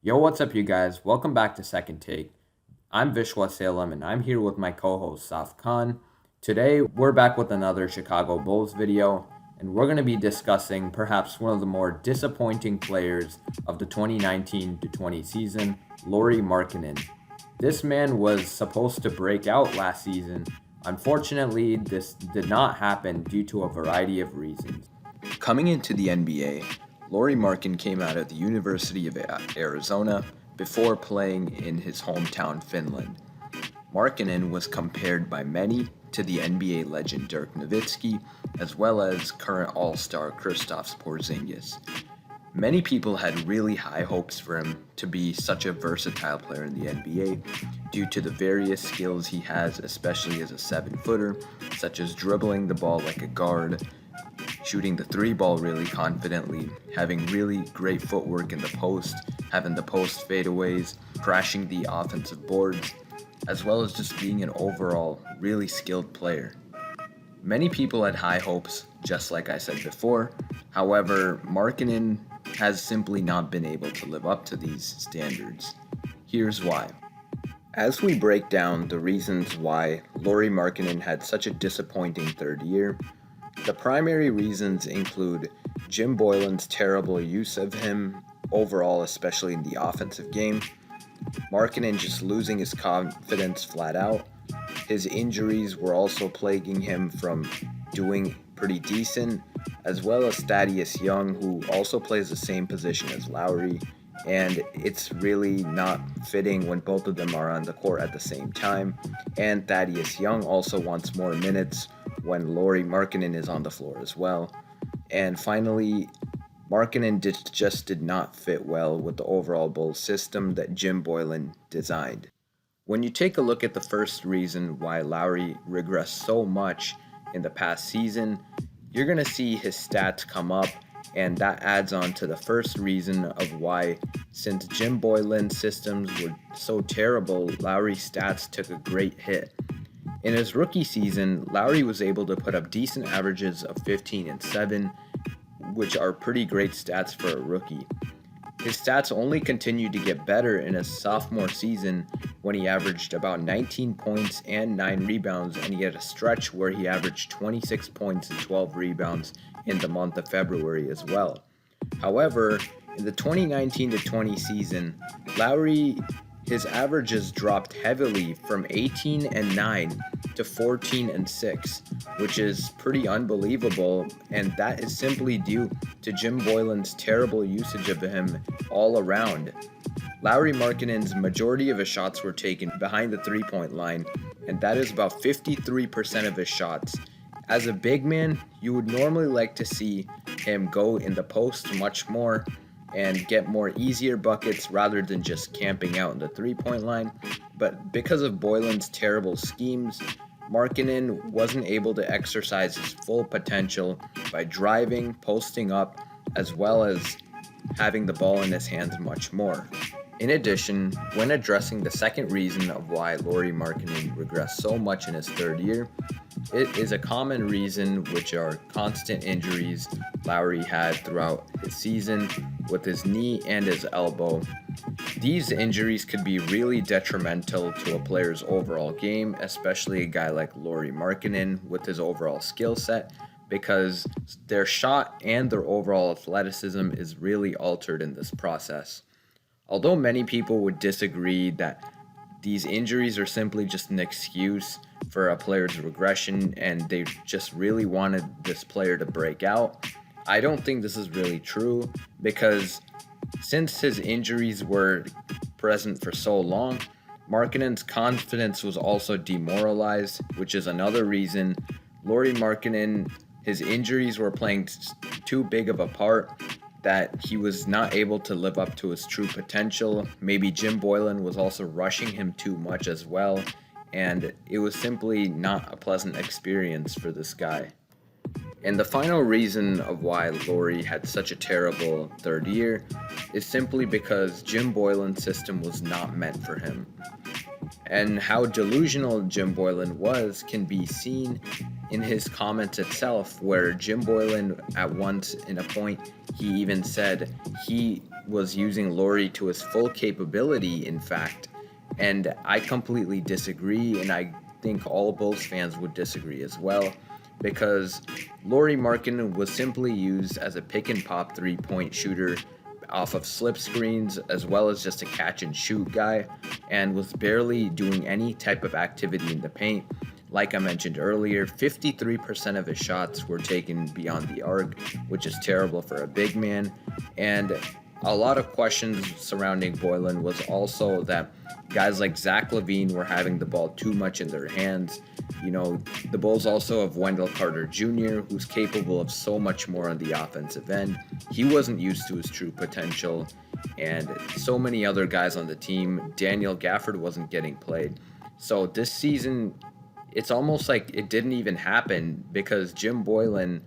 Yo, what's up, you guys? Welcome back to Second Take. I'm Vishwa Salem, and I'm here with my co-host Saif Khan. Today, we're back with another Chicago Bulls video, and we're going to be discussing perhaps one of the more disappointing players of the 2019 to 20 season, Lauri Markkanen. This man was supposed to break out last season. Unfortunately, this did not happen due to a variety of reasons. Coming into the NBA, Lauri Markkanen came out of the University of Arizona before playing in his hometown, Finland. Markkanen was compared by many to the NBA legend Dirk Nowitzki, as well as current All-Star Kristaps Porzingis. Many people had really high hopes for him to be such a versatile player in the NBA due to the various skills he has, especially as a 7-footer, such as dribbling the ball like a guard, shooting the three ball really confidently, having really great footwork in the post, having the post fadeaways, crashing the offensive boards, as well as just being an overall really skilled player. Many people had high hopes, just like I said before. However, Markkanen has simply not been able to live up to these standards. Here's why. As we break down the reasons why Lauri Markkanen had such a disappointing third year, the primary reasons include Jim Boylen's terrible use of him overall, especially in the offensive game, Markkanen just losing his confidence flat out. His injuries were also plaguing him from doing pretty decent, as well as Thaddeus Young, who also plays the same position as Lauri, and it's really not fitting when both of them are on the court at the same time. And Thaddeus Young also wants more minutes when Lauri Markkanen is on the floor as well. And finally, Markkanen just did not fit well with the overall Bulls system that Jim Boylen designed. When you take a look at the first reason why Lauri regressed so much in the past season, you're going to see his stats come up, and that adds on to the first reason of why, since Jim Boylen's systems were so terrible, Lauri's stats took a great hit. In his rookie season, Lauri was able to put up decent averages of 15 and 7, which are pretty great stats for a rookie. His stats only continued to get better in his sophomore season when he averaged about 19 points and 9 rebounds, and he had a stretch where he averaged 26 points and 12 rebounds in the month of February as well. However, in the 2019 to 20 season, Lauri, his averages dropped heavily from 18 and 9 to 14 and 6, which is pretty unbelievable, and that is simply due to Jim Boylen's terrible usage of him all around. Lauri Markkanen's majority of his shots were taken behind the three-point line, and that is about 53% of his shots. As a big man, you would normally like to see him go in the post much more and get more easier buckets rather than just camping out in the three-point line. But because of Boylen's terrible schemes, Markkanen wasn't able to exercise his full potential by driving, posting up, as well as having the ball in his hands much more. In addition, when addressing the second reason of why Lauri Markkanen regressed so much in his third year, it is a common reason, which are constant injuries Lauri had throughout his season with his knee and his elbow. These injuries could be really detrimental to a player's overall game, especially a guy like Lauri Markkanen with his overall skill set, because their shot and their overall athleticism is really altered in this process. Although many people would disagree that these injuries are simply just an excuse for a player's regression and they just really wanted this player to break out, I don't think this is really true, because since his injuries were present for so long, Markkanen's confidence was also demoralized, which is another reason Lauri Markkanen, his injuries were playing too big of a part that he was not able to live up to his true potential. Maybe Jim Boylen was also rushing him too much as well, and it was simply not a pleasant experience for this guy. And the final reason of why Lauri had such a terrible third year is simply because Jim Boylen's system was not meant for him. And how delusional Jim Boylen was can be seen in his comments itself, where Jim Boylan at once in a point, he even said he was using Lauri to his full capability, in fact. And I completely disagree, and I think all Bulls fans would disagree as well, because Lauri Markkanen was simply used as a pick and pop 3-point shooter off of slip screens, as well as just a catch and shoot guy, and was barely doing any type of activity in the paint. Like I mentioned earlier, 53% of his shots were taken beyond the arc, which is terrible for a big man. And a lot of questions surrounding Boylan was also that guys like Zach LaVine were having the ball too much in their hands. You know, the Bulls also have Wendell Carter Jr., who's capable of so much more on the offensive end. He wasn't used to his true potential, and so many other guys on the team. Daniel Gafford wasn't getting played. So this season, it's almost like it didn't even happen, because Jim Boylan,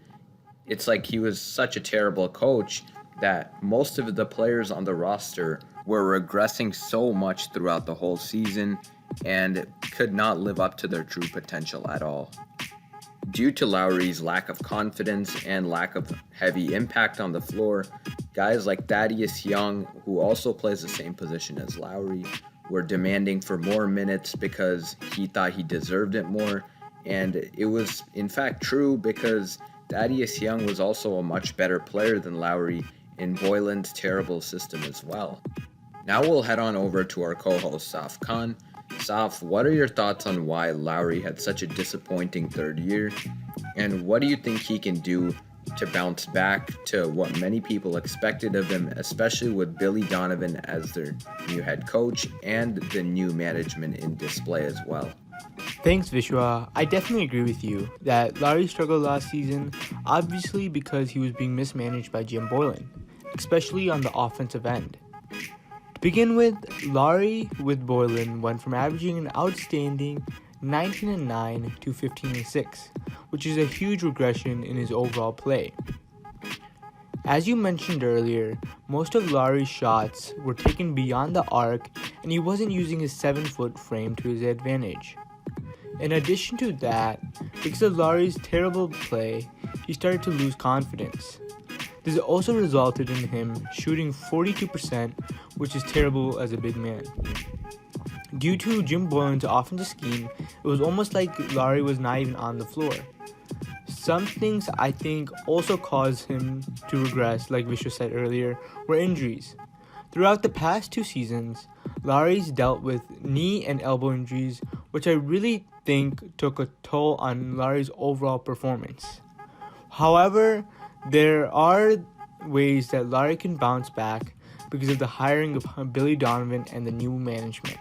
it's like he was such a terrible coach that most of the players on the roster were regressing so much throughout the whole season and could not live up to their true potential at all. Due to Lauri's lack of confidence and lack of heavy impact on the floor, guys like Thaddeus Young, who also plays the same position as Lauri, were demanding for more minutes because he thought he deserved it more. And it was in fact true, because Thaddeus Young was also a much better player than Lauri in Boylan's terrible system as well. Now we'll head on over to our co-host Saif Khan. Saif, what are your thoughts on why Lauri had such a disappointing third year, and what do you think he can do to bounce back to what many people expected of him, especially with Billy Donovan as their new head coach and the new management in display as well? Thanks, Vishwa. I definitely agree with you that Lauri struggled last season, obviously because he was being mismanaged by Jim Boylan, especially on the offensive end. To begin with, Lauri with Boylan went from averaging an outstanding 19-9 to 15-6, which is a huge regression in his overall play. As you mentioned earlier, most of Lauri's shots were taken beyond the arc, and he wasn't using his 7-foot frame to his advantage. In addition to that, because of Lauri's terrible play, he started to lose confidence. This also resulted in him shooting 42%, which is terrible as a big man. Due to Jim Boylan's offensive scheme, it was almost like Lauri was not even on the floor. Some things I think also caused him to regress, like Vishwa said earlier, were injuries. Throughout the past 2 seasons, Lauri's dealt with knee and elbow injuries, which I really think took a toll on Lauri's overall performance. However, there are ways that Lauri can bounce back because of the hiring of Billy Donovan and the new management.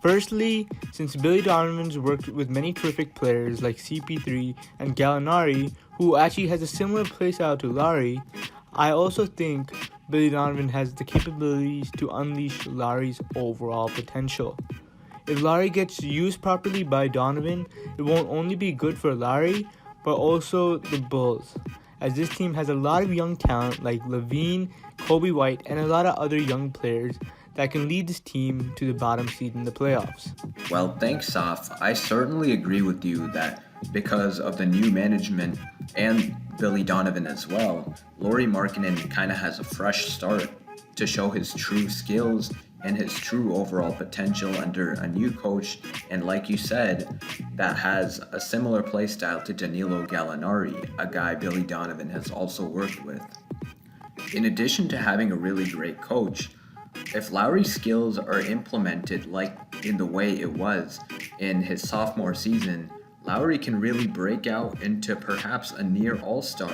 Firstly, since Billy Donovan's worked with many terrific players like CP3 and Gallinari, who actually has a similar playstyle to Lauri, I also think Billy Donovan has the capabilities to unleash Lauri's overall potential. If Lauri gets used properly by Donovan, it won't only be good for Lauri, but also the Bulls, as this team has a lot of young talent like LaVine, Kobe White, and a lot of other young players that can lead this team to the bottom seed in the playoffs. Well, thanks, Saif. I certainly agree with you that because of the new management and Billy Donovan as well, Lauri Markkanen kind of has a fresh start to show his true skills and his true overall potential under a new coach, and like you said, that has a similar play style to Danilo Gallinari, a guy Billy Donovan has also worked with. In addition to having a really great coach, if Lauri's skills are implemented like in the way it was in his sophomore season, Lauri can really break out into perhaps a near all-star.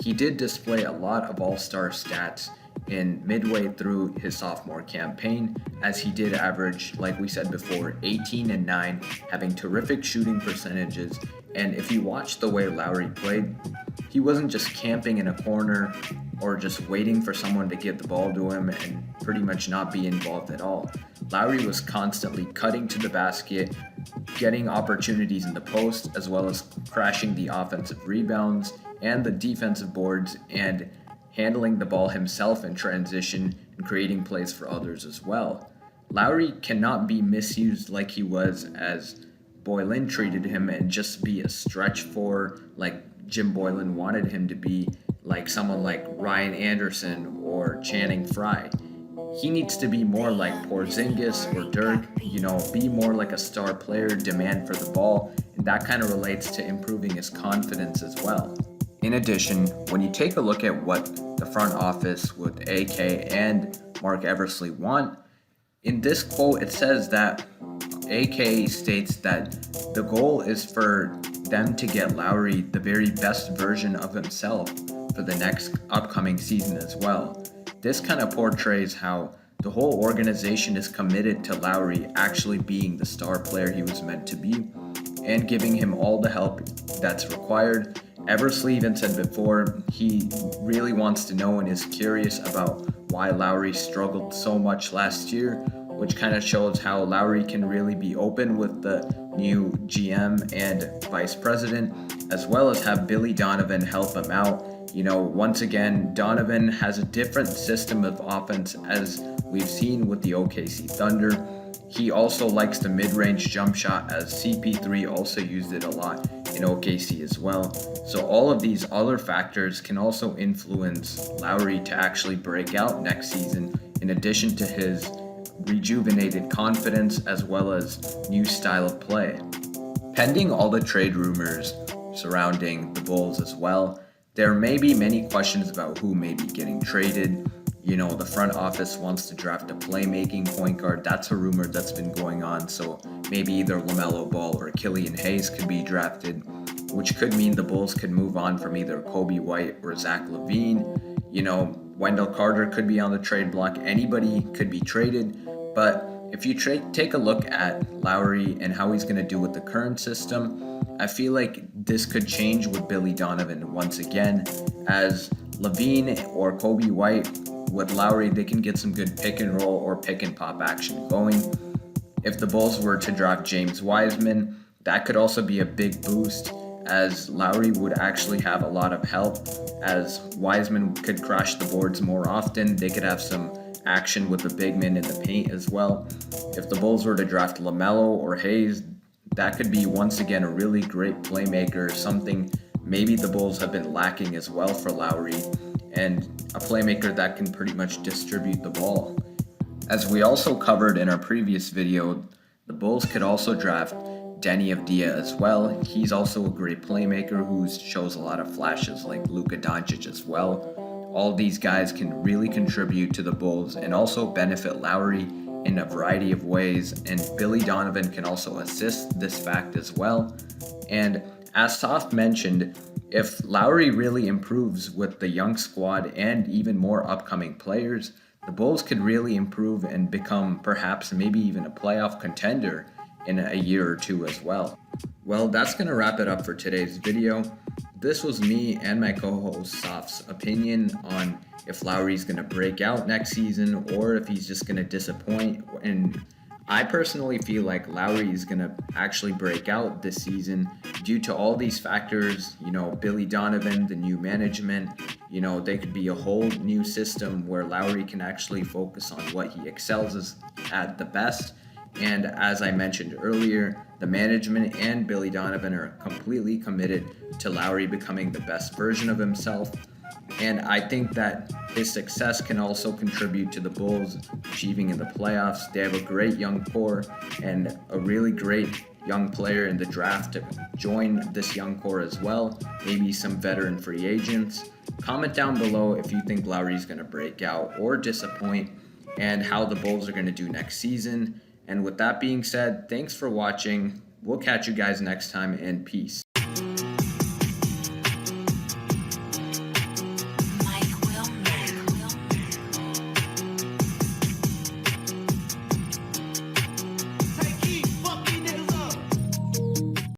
He did display a lot of all-star stats in midway through his sophomore campaign, as he did average, like we said before, 18-9, having terrific shooting percentages. And if you watch the way Lauri played, he wasn't just camping in a corner or just waiting for someone to give the ball to him and pretty much not be involved at all. Lauri was constantly cutting to the basket, getting opportunities in the post, as well as crashing the offensive rebounds and the defensive boards, and handling the ball himself in transition and creating plays for others as well. Lauri cannot be misused like he was as Boylen treated him and just be a stretch for like Jim Boylen wanted him to be, like someone like Ryan Anderson or Channing Frye. He needs to be more like Porzingis or Dirk, be more like a star player, demand for the ball, and that kind of relates to improving his confidence as well. In addition, when you take a look at what the front office with AK and Mark Eversley want, in this quote it says that AK states that the goal is for them to get Lauri the very best version of himself for the next upcoming season as well. This kind of portrays how the whole organization is committed to Lauri actually being the star player he was meant to be and giving him all the help that's required. Eversley even said before he really wants to know and is curious about why Lauri struggled so much last year, which kind of shows how Lauri can really be open with the new GM and vice president, as well as have Billy Donovan help him out. Once again, Donovan has a different system of offense as we've seen with the OKC Thunder. He also likes the mid-range jump shot, as CP3 also used it a lot in OKC as well. So all of these other factors can also influence Lauri to actually break out next season, in addition to his rejuvenated confidence as well as new style of play. Pending all the trade rumors surrounding the Bulls as well, there may be many questions about who may be getting traded. The front office wants to draft a playmaking point guard. That's a rumor that's been going on. So maybe either LaMelo Ball or Killian Hayes could be drafted, which could mean the Bulls could move on from either Kobe White or Zach LaVine. Wendell Carter could be on the trade block. Anybody could be traded. But if you take a look at Lauri and how he's going to do with the current system, I feel like this could change with Billy Donovan once again, as LaVine or Kobe White with Lauri, they can get some good pick and roll or pick and pop action going. If the Bulls were to draft James Wiseman, that could also be a big boost, as Lauri would actually have a lot of help, as Wiseman could crash the boards more often. They could have some action with the big men in the paint as well. If the Bulls were to draft LaMelo or Hayes, that could be once again a really great playmaker, something maybe the Bulls have been lacking as well for Lauri, and a playmaker that can pretty much distribute the ball. As we also covered in our previous video, the Bulls could also draft Denny Avdija as well. He's also a great playmaker who shows a lot of flashes like Luka Doncic as well. All these guys can really contribute to the Bulls and also benefit Lauri in a variety of ways, and Billy Donovan can also assist this fact as well. And as Saif mentioned, if Lauri really improves with the young squad and even more upcoming players, the Bulls could really improve and become perhaps maybe even a playoff contender in a year or two as well. Well, that's going to wrap it up for today's video. This was me and my co-host Saif's opinion on if Lauri's going to break out next season or if he's just going to disappoint. And I personally feel like Lauri is going to actually break out this season due to all these factors. Billy Donovan, the new management, they could be a whole new system where Lauri can actually focus on what he excels at the best. And as I mentioned earlier, the management and Billy Donovan are completely committed to Lauri becoming the best version of himself. And I think that his success can also contribute to the Bulls achieving in the playoffs. They have a great young core and a really great young player in the draft to join this young core as well. Maybe some veteran free agents. Comment down below if you think Lauri's going to break out or disappoint, and how the Bulls are going to do next season. And with that being said, thanks for watching. We'll catch you guys next time, and peace.